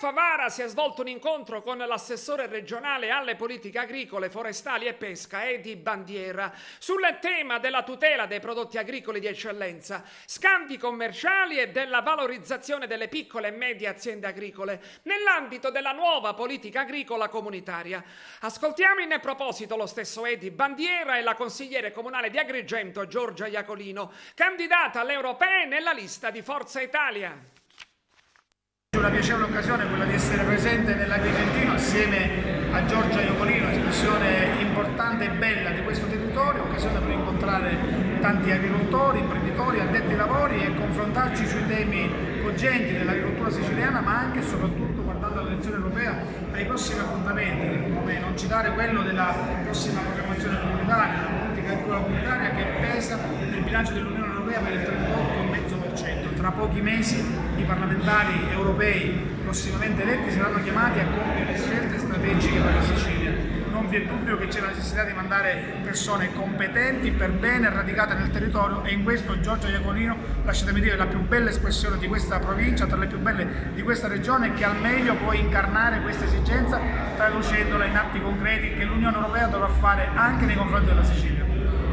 Favara si è svolto un incontro con l'assessore regionale alle politiche agricole, forestali e pesca, Edi Bandiera, sul tema della tutela dei prodotti agricoli di eccellenza, scambi commerciali e della valorizzazione delle piccole e medie aziende agricole nell'ambito della nuova politica agricola comunitaria. Ascoltiamo in proposito lo stesso Edi Bandiera e la consigliere comunale di Agrigento, Giorgia Iacolino, candidata alle europee nella lista di Forza Italia. Una piacevole occasione quella di essere presente nell'Agrigentino assieme a Giorgia Iacolino, espressione importante e bella di questo territorio, occasione per incontrare tanti agricoltori, imprenditori, addetti ai lavori e confrontarci sui temi cogenti dell'agricoltura siciliana, ma anche e soprattutto, guardando all'elezione europea, ai prossimi appuntamenti, come non citare quello della prossima programmazione comunitaria, la politica agricola comunitaria che pesa nel bilancio dell'Unione Europea per il 38,5%. Tra pochi mesi i parlamentari europei prossimamente eletti saranno chiamati a compiere scelte strategiche per la Sicilia. Non vi è dubbio che c'è la necessità di mandare persone competenti, per bene, radicate nel territorio, e in questo Giorgia Iacolino, lasciatemi dire, è la più bella espressione di questa provincia, tra le più belle di questa regione, che al meglio può incarnare questa esigenza traducendola in atti concreti che l'Unione Europea dovrà fare anche nei confronti della Sicilia.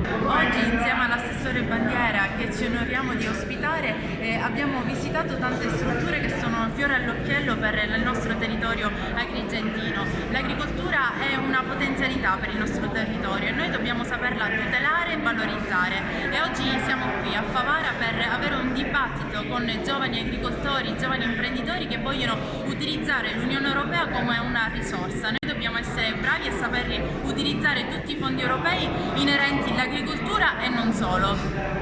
Oggi insieme all'assessore Bandiera, che ci onoriamo di ospitare, abbiamo visitato tante strutture che sono un fiore all'occhiello per il nostro territorio agrigentino. L'agricoltura è una potenzialità per il nostro territorio e noi dobbiamo saperla tutelare e valorizzare. E oggi siamo qui a Favara per avere un dibattito con giovani agricoltori, giovani imprenditori che vogliono utilizzare l'Unione Europea come una risorsa. Noi dobbiamo essere bravi a saper utilizzare tutti i fondi europei inerenti all'agricoltura e non solo.